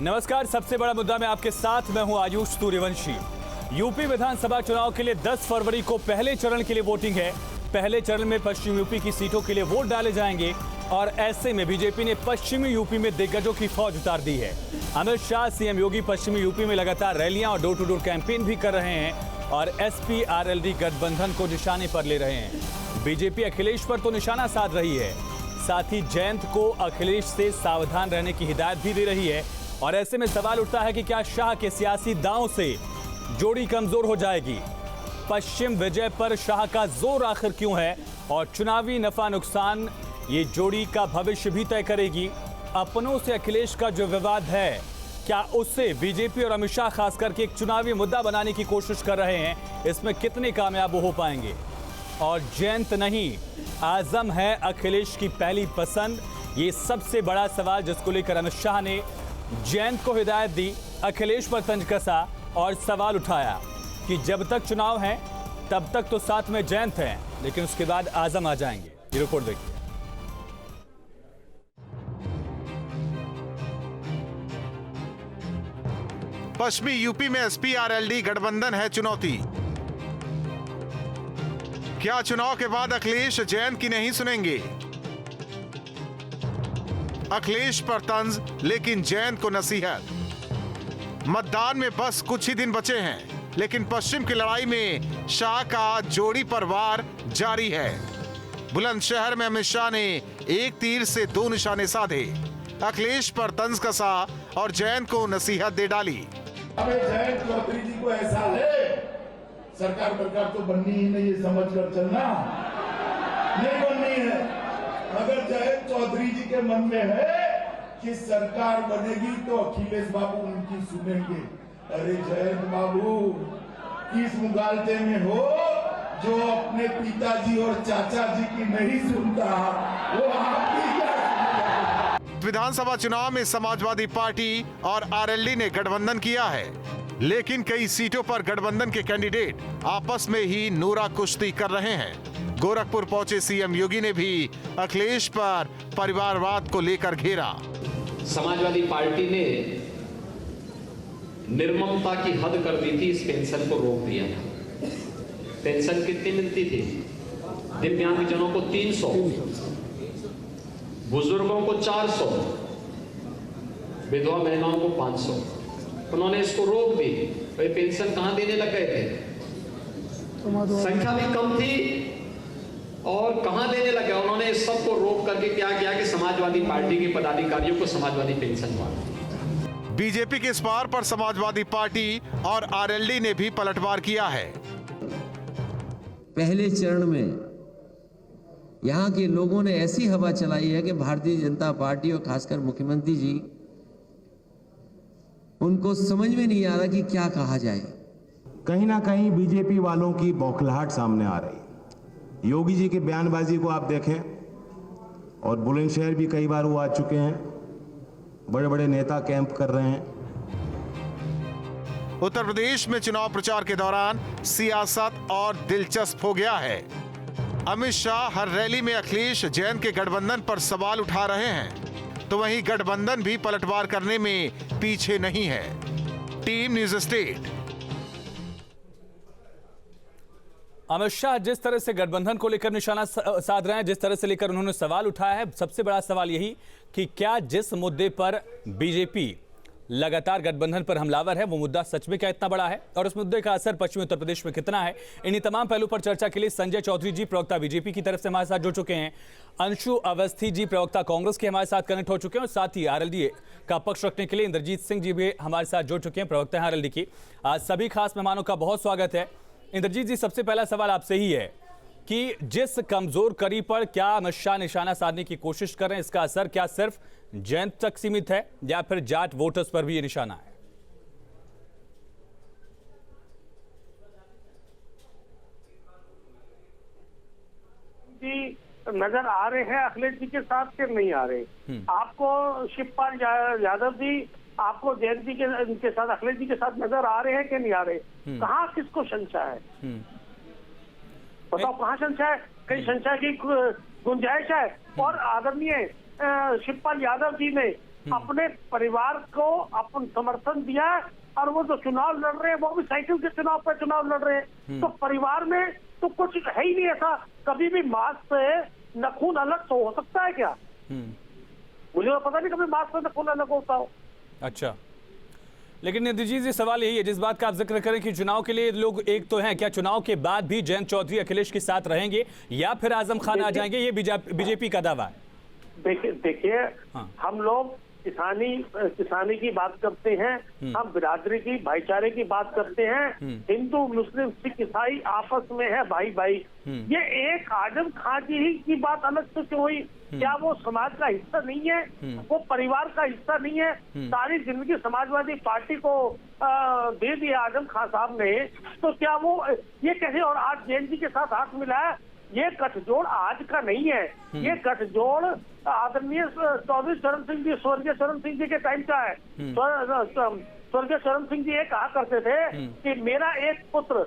नमस्कार, सबसे बड़ा मुद्दा में आपके साथ मैं हूं आयुष सूर्यवंशी। यूपी विधानसभा चुनाव के लिए 10 फरवरी को पहले चरण के लिए वोटिंग है। पहले चरण में पश्चिम यूपी की सीटों के लिए वोट डाले जाएंगे और ऐसे में बीजेपी ने पश्चिमी यूपी में दिग्गजों की फौज उतार दी है। अमित शाह, सीएम योगी पश्चिमी यूपी में लगातार रैलियां और डोर टू डोर कैंपेन भी कर रहे हैं और एसपी आरएलडी गठबंधन को निशाने पर ले रहे हैं। बीजेपी अखिलेश पर तो निशाना साध रही है, साथ ही जयंत को अखिलेश से सावधान रहने की हिदायत भी दे रही है। और ऐसे में सवाल उठता है कि क्या शाह के सियासी दांव से जोड़ी कमजोर हो जाएगी? पश्चिम विजय पर शाह का जोर आखिर क्यों है और चुनावी नफा नुकसान ये जोड़ी का भविष्य भी तय करेगी। अपनों से अखिलेश का जो विवाद है, क्या उससे बीजेपी और अमित शाह खास करके एक चुनावी मुद्दा बनाने की कोशिश कर रहे हैं? इसमें कितने कामयाब हो पाएंगे? और जयंत नहीं, आजम है अखिलेश की पहली पसंद, ये सबसे बड़ा सवाल जिसको लेकर अमित शाह ने जयंत को हिदायत दी, अखिलेश पर तंज कसा और सवाल उठाया कि जब तक चुनाव है तब तक तो साथ में जयंत हैं, लेकिन उसके बाद आजम आ जाएंगे। ये रिपोर्ट देखिए। पश्चिमी यूपी में एसपी आरएलडी गठबंधन है चुनौती। क्या चुनाव के बाद अखिलेश जयंत की नहीं सुनेंगे? अखिलेश पर तंज लेकिन जयंत को नसीहत। मतदान में बस कुछ ही दिन बचे हैं, लेकिन पश्चिम की लड़ाई में शाह का जोड़ी पर वार जारी है। बुलंदशहर में अमित शाह ने एक तीर से दो निशाने साधे, अखिलेश पर तंज कसा और जयंत को नसीहत दे डाली। हमें जयंत चौधरी जी को ऐसा है, सरकार तो बननी ही नहीं, ये समझ कर चलना नहीं बननी है। अगर जयंत चौधरी जी के मन में है कि सरकार बनेगी तो अखिलेश बाबू उनकी सुनेंगे। अरे जयंत बाबू किस मुगालते में हो जो अपने पिताजी और चाचा जी की नहीं सुनता, वो आपकी क्या सुनेगा? विधानसभा चुनाव में समाजवादी पार्टी और आरएलडी ने गठबंधन किया है, लेकिन कई सीटों पर गठबंधन के कैंडिडेट आपस में ही नूरा कुश्ती कर रहे हैं। गोरखपुर पहुंचे सीएम योगी ने भी अखिलेश पर परिवारवाद को लेकर घेरा। समाजवादी पार्टी ने निर्ममता की हद कर दी थी, इस पेंशन को रोक दिया था। पेंशन कितनी मिलती थी? दिव्यांगजनों को 300, बुजुर्गों को 400, विधवा महिलाओं को 500। उन्होंने इसको रोक दी। भाई पेंशन कहां देने लग गए थे? संख्या भी कम थी और कहां देने लगे। उन्होंने इस सब को रोक करके क्या किया कि समाजवादी पार्टी के पदाधिकारियों को समाजवादी पेंशन बांटी। बीजेपी के इस पार पर समाजवादी पार्टी और आरएलडी ने भी पलटवार किया है। पहले चरण में यहां के लोगों ने ऐसी हवा चलाई है कि भारतीय जनता पार्टी और खासकर मुख्यमंत्री जी, उनको समझ में नहीं आ रहा कि क्या कहा जाए। कहीं ना कहीं बीजेपी वालों की बौखलाहट सामने आ रही है। योगी जी की बयानबाजी को आप देखें, और बुलंदशहर भी कई बार वो आ चुके हैं, बड़े बड़े नेता कैंप कर रहे हैं। उत्तर प्रदेश में चुनाव प्रचार के दौरान सियासत और दिलचस्प हो गया है। अमित शाह हर रैली में अखिलेश जयंत के गठबंधन पर सवाल उठा रहे हैं, तो वहीं गठबंधन भी पलटवार करने में पीछे नहीं है। Team news state. Amit Shah जिस तरह से गठबंधन को लेकर निशाना साध रहे हैं, जिस तरह से लेकर उन्होंने सवाल उठाया है, सबसे बड़ा सवाल यही कि क्या जिस मुद्दे पर बीजेपी लगातार गठबंधन पर हमलावर है, वो मुद्दा सच में क्या इतना बड़ा है और उस मुद्दे का असर पश्चिमी उत्तर प्रदेश में कितना है? इन्हीं तमाम पहलू पर चर्चा के लिए संजय चौधरी जी, प्रवक्ता बीजेपी की तरफ से हमारे साथ जुड़ चुके हैं। अंशु अवस्थी जी, प्रवक्ता कांग्रेस के, हमारे साथ कनेक्ट हो चुके हैं और साथ ही आरएलडी का पक्ष रखने के लिए इंद्रजीत सिंह जी भी हमारे साथ जुड़ चुके हैं, प्रवक्ता हैं आरएलडी की। आज सभी खास मेहमानों का बहुत स्वागत है। इंद्रजीत जी, सबसे पहला सवाल आपसे ही है कि जिस कमजोर कड़ी पर क्या अमित शाह निशाना साधने की कोशिश कर रहे हैं, इसका असर क्या सिर्फ जयंत तक सीमित है या फिर जाट वोटर्स पर भी ये निशाना है? जी नजर आ रहे हैं अखिलेश जी के साथ के नहीं आ रहे। आपको शिवपाल यादव जी, आपको जयंत जी के साथ, अखिलेश जी के साथ नजर आ रहे हैं कि नहीं आ रहे? कहाँ किसको संशय है? बताओ कहाँ संशय है? कहीं संशय की गुंजाइश है? और आदरणीय शिवपाल यादव जी ने अपने परिवार को अपन समर्थन दिया है, और वो जो चुनाव लड़ रहे हैं वो भी साइकिल के चुनाव पर चुनाव लड़ रहे हैं। तो परिवार में तो कुछ है ही नहीं ऐसा। कभी भी मांस से नखून अलग तो हो सकता है क्या? मुझे तो पता नहीं कभी मांस से नखून अलग होता हो। अच्छा, लेकिन इंद्रजीत जी सवाल यही है, जिस बात का आप जिक्र करें कि चुनाव के लिए लोग एक तो हैं, क्या चुनाव के बाद भी जयंत चौधरी अखिलेश के साथ रहेंगे या फिर आजम खान आ जाएंगे? ये बीजेपी का दावा है। देखिए हाँ। हम लोग किसानी की बात करते हैं, हम बिरादरी की, भाईचारे की बात करते हैं। हिंदू मुस्लिम सिख ईसाई आपस में है भाई भाई। ये एक आजम खान जी ही की बात अलग से क्यों हुई? क्या वो समाज का हिस्सा नहीं है? वो परिवार का हिस्सा नहीं है? सारी जिंदगी समाजवादी पार्टी को दे दिया आजम खान साहब ने, तो क्या वो ये कैसे? और आज जैन जी के साथ हाथ मिलाया। ये गठजोड़ आज का नहीं है, ये गठजोड़ आदरणीय चौधरी चरण सिंह जी, स्वर्गीय चरण सिंह जी के टाइम का है। स्वर्गीय चरण सिंह जी ये कहा करते थे कि मेरा एक पुत्र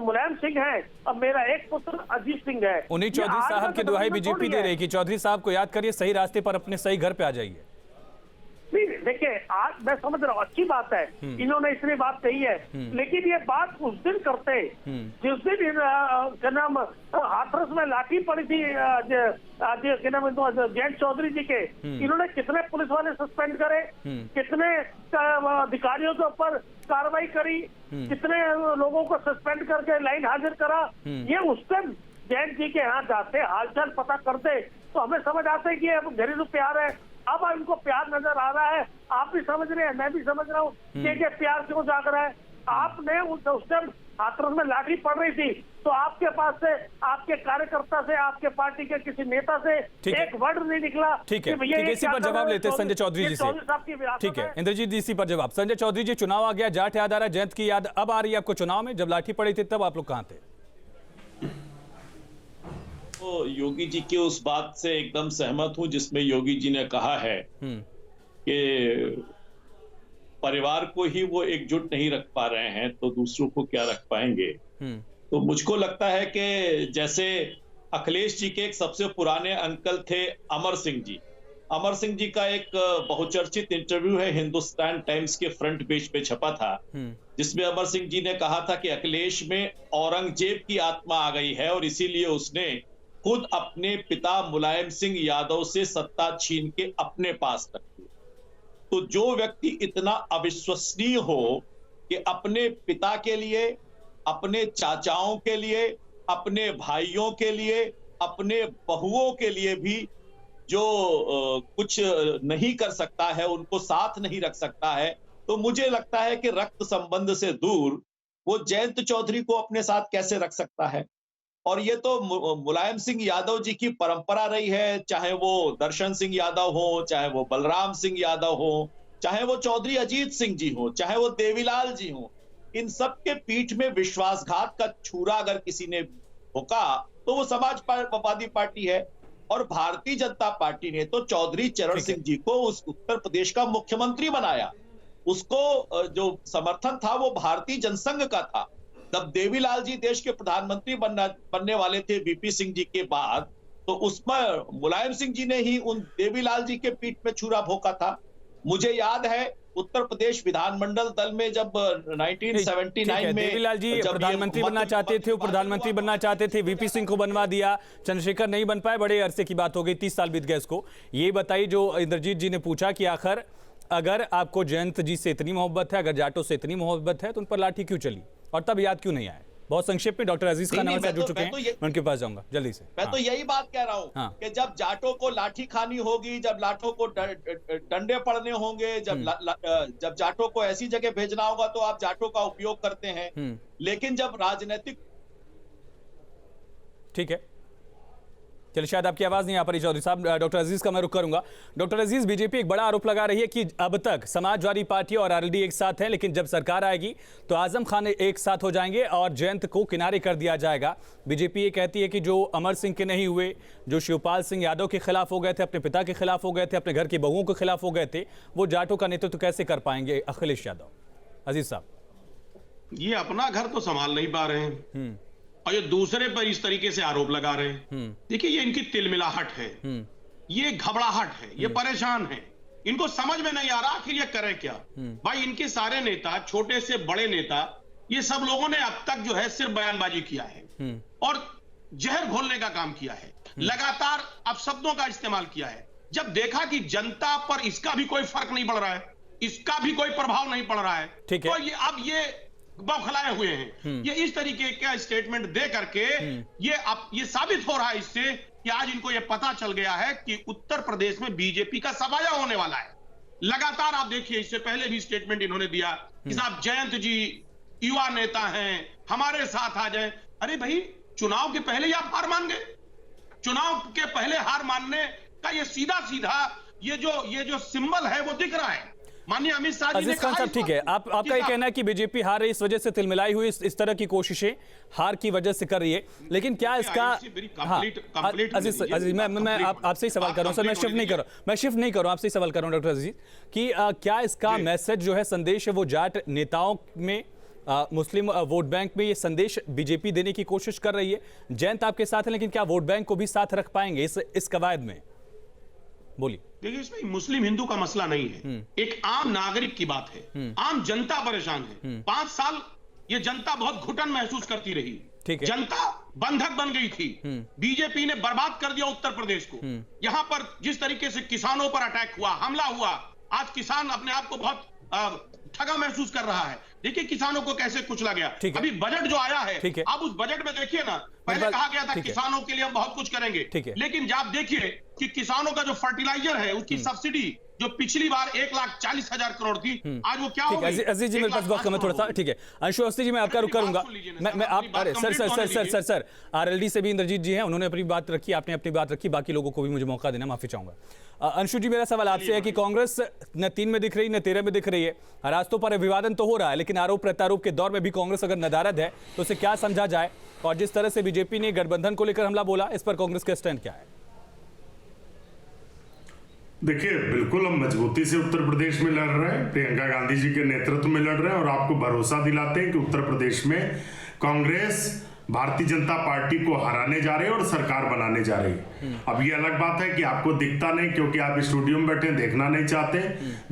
मुलायम सिंह है और मेरा एक पुत्र अजीत सिंह है। उन्हीं चौधरी साहब की दुहाई बीजेपी दे रही कि चौधरी साहब को याद करिए, सही रास्ते पर अपने सही घर पे आ जाइए। नहीं देखिए, आज मैं समझ रहा हूँ अच्छी बात है, इन्होंने इतनी बात कही है, लेकिन ये बात उस दिन करते जिस दिन क्या नाम हाथरस में लाठी पड़ी थी क्या नाम जयंत चौधरी जी के। इन्होंने कितने पुलिस वाले सस्पेंड करे, कितने अधिकारियों के ऊपर कार्रवाई करी, कितने लोगों को सस्पेंड करके लाइन हाजिर करा। ये उस दिन जयंत जी के यहाँ जाते, हालचाल पता करते, तो हमें समझ आते कि अब घरेलू प्यार है। अब इनको प्यार नजर आ रहा है, आप भी समझ रहे हैं, मैं भी समझ रहा हूँ कि प्यार क्यों जाग रहा है। आपने उस टाइम हाथरस में लाठी पड़ रही थी, तो आपके पास से, आपके कार्यकर्ता से, आपके पार्टी के किसी नेता से एक वर्ड नहीं निकला। ठीक है, इसी पर जवाब लेते हैं संजय चौधरी जी से। ठीक है इंद्रजीत जी, इसी पर जवाब। संजय चौधरी जी, चुनाव आ गया, जाट याद आ रहा है, जयंत की याद अब आ रही है आपको चुनाव में? जब लाठी पड़ी थी तब आप लोग कहाँ थे? तो योगी जी की उस बात से एकदम सहमत हूं जिसमें योगी जी ने कहा है कि परिवार को ही वो एकजुट नहीं रख पा रहे हैं तो दूसरों को क्या रख पाएंगे। तो मुझको लगता है कि जैसे अखिलेश जी के एक सबसे पुराने अंकल थे अमर सिंह जी। अमर सिंह जी का एक बहुचर्चित इंटरव्यू है, हिंदुस्तान टाइम्स के फ्रंट पेज पे छपा था, जिसमें अमर सिंह जी ने कहा था कि अखिलेश में औरंगजेब की आत्मा आ गई है और इसीलिए उसने खुद अपने पिता मुलायम सिंह यादव से सत्ता छीन के अपने पास रखी। तो जो व्यक्ति इतना अविश्वसनीय हो कि अपने पिता के लिए, अपने चाचाओं के लिए, अपने भाइयों के लिए, अपने बहुओं के लिए भी जो कुछ नहीं कर सकता है, उनको साथ नहीं रख सकता है, तो मुझे लगता है कि रक्त संबंध से दूर वो जयंत चौधरी को अपने साथ कैसे रख सकता है। और ये तो मुलायम सिंह यादव जी की परंपरा रही है, चाहे वो दर्शन सिंह यादव हो, चाहे वो बलराम सिंह यादव हो, चाहे वो चौधरी अजीत सिंह जी हो, चाहे वो देवीलाल जी हो। इन सब के पीठ में विश्वासघात का छुरा अगर किसी ने भोंका तो वो समाजवादी पार्टी है। और भारतीय जनता पार्टी ने तो चौधरी चरण सिंह जी को उस उत्तर प्रदेश का मुख्यमंत्री बनाया। उसको जो समर्थन था वो भारतीय जनसंघ का था। जब देवीलाल जी देश के प्रधानमंत्री बनने वाले थे वीपी सिंह जी के बाद, तो उसमें मुलायम सिंह जी ने ही उन देवीलाल जी के पीठ में छुरा भोंका था। मुझे याद है उत्तर प्रदेश विधानमंडल दल में जब 1979 में देवीलाल जी प्रधानमंत्री बनना चाहते थे, वो प्रधानमंत्री बनना चाहते थे, वीपी सिंह को बनवा दिया, चंद्रशेखर नहीं बन पाए, बड़े अरसे की बात हो गई, 30 साल बीत गए इसको। ये बताइए जो इंद्रजीत जी ने पूछा कि आखिर अगर आपको जयंत जी से इतनी मोहब्बत है, अगर जाटों से इतनी मोहब्बत है, तो उन पर लाठी क्यों चली और तब याद क्यों नहीं आया? बहुत संक्षेप में डॉक्टर अजीज खान हमारे साथ जुड़ चुके हैं, मैं उनके पास जाऊंगा जल्दी से। मैं तो यही बात कह रहा हूं कि जब जाटों को लाठी खानी होगी, जब लाठों को डंडे पड़ने होंगे, जब जाटों को ऐसी जगह भेजना होगा तो आप जाटों का उपयोग करते हैं। लेकिन जब राजनीतिक, ठीक है, चलिए शायद आपकी आवाज नहीं आ पा रही चौधरी साहब। डॉक्टर अजीज का मैं रुख करूंगा। डॉक्टर अजीज, बीजेपी एक बड़ा आरोप लगा रही है कि अब तक समाजवादी पार्टी और आरएलडी एक साथ हैं, लेकिन जब सरकार आएगी तो आजम खान एक साथ हो जाएंगे और जयंत को किनारे कर दिया जाएगा। बीजेपी ये कहती है कि जो अमर सिंह के नहीं हुए, जो शिवपाल सिंह यादव के खिलाफ हो गए थे, अपने पिता के खिलाफ हो गए थे, अपने घर की बहुओं के खिलाफ हो गए थे, वो जाटों का नेतृत्व कैसे कर पाएंगे अखिलेश यादव? अजीज साहब, ये अपना घर तो संभाल नहीं पा रहे हैं और ये दूसरे पर इस तरीके से आरोप लगा रहे हैं। देखिए, ये इनकी तिलमिलाहट है, ये घबराहट है, ये परेशान है। इनको समझ में नहीं आ रहा आखिर ये करें क्या। भाई इनके सारे नेता, छोटे से बड़े नेता, ये सब लोगों ने अब तक जो है सिर्फ बयानबाजी किया है और जहर घोलने का काम किया है, लगातार अपशब्दों का इस्तेमाल किया है। जब देखा कि जनता पर इसका भी कोई फर्क नहीं पड़ रहा है, इसका भी कोई प्रभाव नहीं पड़ रहा है, तो ये अब ये बौखलाए हुए हैं। ये इस तरीके का स्टेटमेंट दे करके ये साबित हो रहा है इससे कि आज इनको ये पता चल गया है कि उत्तर प्रदेश में बीजेपी का सफाया होने वाला है। लगातार आप देखिए, इससे पहले भी स्टेटमेंट इन्होंने दिया कि साहब जयंत जी युवा नेता हैं, हमारे साथ आ जाए। अरे भाई, चुनाव के पहले ही आप हार मान गए। चुनाव के पहले हार मानने का ये सीधा ये जो सिंबल है वो दिख रहा है। माननीय अमित शाह जी ने अजीज खान साहब, ठीक है, आपका ये कहना है कि बीजेपी हार रही, इस वजह से तिलमिलाई हुई इस तरह की कोशिशें हार की वजह से कर रही है, लेकिन क्या इसका अजीज मैं आपसे ही सवाल कर रहा हूं सर, मैं शिफ्ट नहीं कर रहा हूं, आपसे ही सवाल कर रहा हूं डॉक्टर अजीज कि क्या इसका मैसेज जो है, संदेश है, वो जाट नेताओं में, मुस्लिम वोट बैंक में ये संदेश बीजेपी देने की कोशिश कर रही है? जयंत आपके साथ है, लेकिन क्या वोट बैंक को भी साथ रख पाएंगे इस कवायद में? बोलिए। देखिए, इसमें मुस्लिम हिंदू का मसला नहीं है, एक आम नागरिक की बात है। आम जनता परेशान है। 5 साल ये जनता बहुत घुटन महसूस करती रही, जनता बंधक बन गई थी। बीजेपी ने बर्बाद कर दिया उत्तर प्रदेश को। यहां पर जिस तरीके से किसानों पर अटैक हुआ, हमला हुआ, आज किसान अपने आप को बहुत ठगा महसूस कर रहा है। देखिए किसानों को कैसे कुचला गया। अभी बजट जो आया है, आप उस बजट में देखिए ना, पहले कहा गया था किसानों के लिए हम बहुत कुछ करेंगे, लेकिन आप देखिए कि किसानों का जो फर्टिलाइजर है उसकी सब्सिडी जो पिछली बार 1,40,000 करोड़ थी, आज वो क्या हो गई? अजीज जी, मेरे पास वक्त कम है थोड़ा सा, ठीक है। अंशु अवस्थी जी, मैं आपका रुक करूंगा। मैं आप अरे सर आरएलडी से भी इंद्रजीत जी हैं, उन्होंने अपनी बात रखी, आपने अपनी बात रखी, बाकी लोगों को भी मुझे मौका देना, माफी चाहूंगा। अंशु जी, मेरा सवाल आपसे है कि कांग्रेस न 3 में दिख रही न 13 में दिख रही है, रास्तों पर अभिवादन तो हो रहा है, लेकिन आरोप प्रत्यारोप के दौर में भी कांग्रेस अगर नदारद है तो उसे क्या समझा जाए? और जिस तरह से बीजेपी ने गठबंधन को लेकर हमला बोला, इस पर कांग्रेस का स्टैंड क्या है? देखिए, बिल्कुल हम मजबूती से उत्तर प्रदेश में लड़ रहे हैं, प्रियंका गांधी जी के नेतृत्व में लड़ रहे हैं और आपको भरोसा दिलाते हैं कि उत्तर प्रदेश में कांग्रेस भारतीय जनता पार्टी को हराने जा रही है और सरकार बनाने जा रही है। अब ये अलग बात है कि आपको दिखता नहीं क्योंकि आप स्टूडियो में बैठे, देखना नहीं चाहते।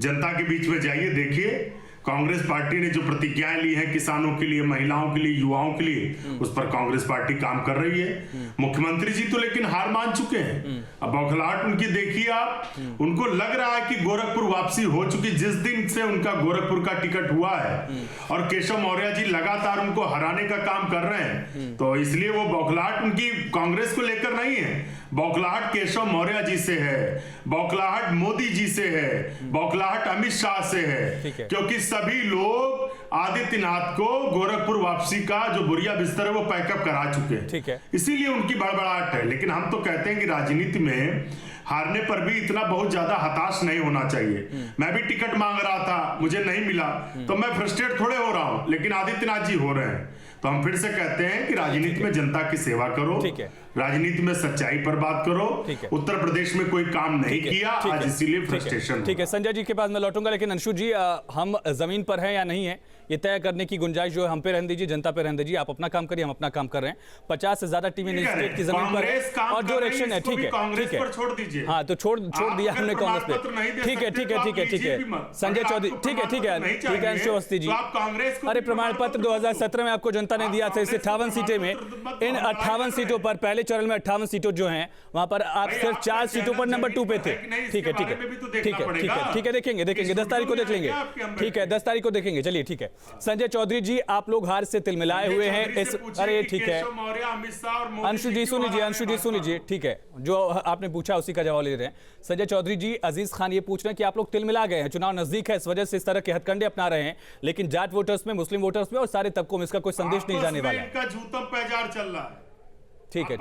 जनता के बीच में जाइए, देखिए कांग्रेस पार्टी ने जो प्रतिज्ञाएं ली हैं किसानों के लिए, महिलाओं के लिए, युवाओं के लिए, उस पर कांग्रेस पार्टी काम कर रही है। मुख्यमंत्री जी तो लेकिन हार मान चुके हैं। अब बौखलाहट उनकी देखिए आप, उनको लग रहा है कि गोरखपुर वापसी हो चुकी। जिस दिन से उनका गोरखपुर का टिकट हुआ है और केशव मौर्य जी लगातार उनको हराने का काम कर रहे हैं, तो इसलिए वो बौखलाहट उनकी कांग्रेस को लेकर नहीं है, बौखलाहट केशव मौर्य जी से है, बौखलाहट मोदी जी से है, बौखलाहट अमित शाह से है, क्योंकि सभी लोग आदित्यनाथ को गोरखपुर वापसी का जो बुरिया बिस्तर है वो पैकअप करा चुके हैं। ठीक है, इसीलिए उनकी बड़बड़ाहट है। लेकिन हम तो कहते हैं कि राजनीति में हारने पर भी इतना बहुत ज्यादा हताश नहीं होना चाहिए। मैं भी टिकट मांग रहा था, मुझे नहीं मिला, तो मैं फ्रस्ट्रेट थोड़े हो रहा हूं, लेकिन आदित्यनाथ जी हो रहे हैं। तो हम फिर से कहते हैं कि राजनीति में जनता की सेवा करो, राजनीति में सच्चाई पर बात करो। उत्तर प्रदेश में कोई काम नहीं किया आज, इसीलिए फ्रस्ट्रेशन। ठीक है, संजय जी के पास मैं लौटूंगा, लेकिन अंशु जी, हम जमीन पर हैं या नहीं है ये तय करने की गुंजाइश जो है हम पे रहने दीजिए, जनता पे रहने दीजिए। आप अपना काम करिए, हम अपना काम कर रहे हैं। 50 से ज्यादा टीमें स्टेट की जमीन पर है और जो इलेक्शन है, ठीक है, छोड़ दीजिए। हाँ, तो छोड़ दिया हमने कांग्रेस पे। ठीक है संजय चौधरी, ठीक है अंशु अवस्थी जी, अरे प्रमाण पत्र 2017 में आपको जनता ने दिया था। इस 58 सीटें में, इन 58 सीटों पर पहले चरण में 58 सीटों जो हैं वहां पर आप सिर्फ 4 सीटों पर नंबर 2 पे थे। ठीक है, देखेंगे 10 तारीख को देख लेंगे। ठीक है, 10 तारीख को देखेंगे। चलिए ठीक है, संजय चौधरी जी, आप लोग हार से तिलमिलाए हुए हैं इस, अरे ठीक है, अंशु जी सुन लीजिए, ठीक है, जो आपने पूछा उसी का जवाब ले रहे हैं। संजय चौधरी जी, अजीज खान ये पूछ रहे हैं कि आप लोग तिलमिला गए हैं, चुनाव नजदीक है, इस वजह से इस तरह के हथकंडे अपना रहे हैं, लेकिन जाट वोटर्स में, मुस्लिम वोटर्स में और सारे तबकों में इसका कोई संदेश नहीं जाने वाला है। चल रहा है, ठीक है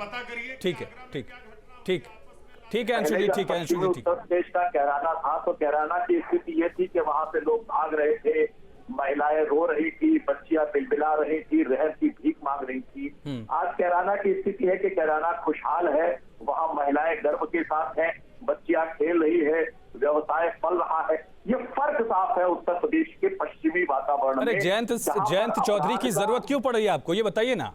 अंशु जी, ठीक है उत्तर प्रदेश का कैराना था, तो कैराना की स्थिति ये थी कि वहां पे लोग भाग रहे थे, महिलाएं रो रही थी, बच्चियां बिलबिला रही थी, रहर की भीख मांग रही थी। आज कैराना की स्थिति है कि कैराना खुशहाल है, वहां महिलाएं गर्व के साथ हैं, बच्चियां खेल रही है, व्यवसाय फल रहा है। ये फर्क साफ है उत्तर प्रदेश के पश्चिमी वातावरण में। अरे जयंत चौधरी की जरूरत क्यों पड़ रही है आपको, ये बताइए ना।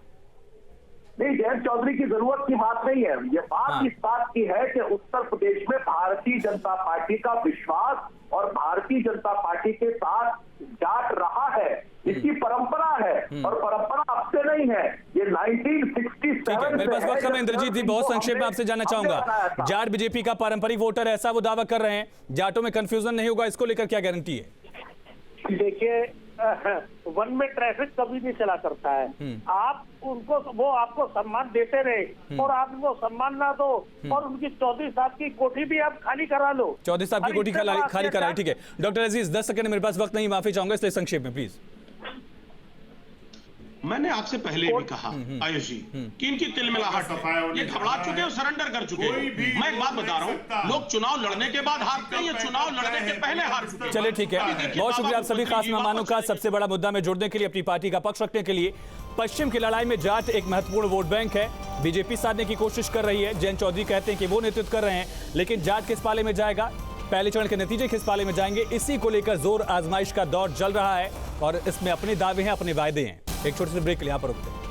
नहीं, जयंत चौधरी की जरूरत की बात नहीं है। ये बात इस बात की है कि उत्तर प्रदेश में भारतीय जनता पार्टी का विश्वास और भारतीय जनता पार्टी के साथ जाट रहा है, इसकी परंपरा है और परंपरा अब से नहीं है, ये 1967 मेरे पास वक्त कम है इंद्रजीत जी, बहुत संक्षेप में आपसे जानना चाहूंगा। जाट बीजेपी का पारंपरिक वोटर है, ऐसा वो दावा कर रहे हैं, जाटों में कंफ्यूजन नहीं होगा, इसको लेकर क्या गारंटी है? देखिए, वन में ट्रैफिक कभी नहीं चला करता है। आप उनको, वो आपको सम्मान देते रहे और आप उनको सम्मान ना दो और उनकी चौधरी साहब की कोठी भी आप खाली करा लो। चौधरी साहब की कोठी खाली कराई, ठीक है। डॉक्टर अजीज 10 सेकंड मेरे पास वक्त नहीं, माफी चाहूंगा, इसलिए संक्षेप में प्लीज। मैंने आपसे पहले भी कहा आयुष जी कि इनकी तिलमिलाहट है, ये घबरा चुके हैं, सरेंडर कर चुके हैं। मैं एक बात बता रहा हूँ, लोग चुनाव लड़ने के बाद हारते हैं, ये चुनाव लड़ने के पहले हार चुके हैं। चलिए ठीक है, बहुत शुक्रिया आप सभी खास मेहमानों का सबसे बड़ा मुद्दा में जुड़ने के लिए, अपनी पार्टी का पक्ष रखने के लिए। पश्चिम की लड़ाई में जाट एक महत्वपूर्ण वोट बैंक है, बीजेपी साधने की कोशिश कर रही है। जयंत चौधरी कहते हैं कि वो नेतृत्व कर रहे हैं, लेकिन जाट किस पाले में जाएगा, पहले चरण के नतीजे किस पाले में जाएंगे, इसी को लेकर जोर आजमाइश का दौर चल रहा है और इसमें अपने दावे हैं, अपने वायदे हैं। एक छोटे से ब्रेक के लिए यहाँ पर रुकते हैं।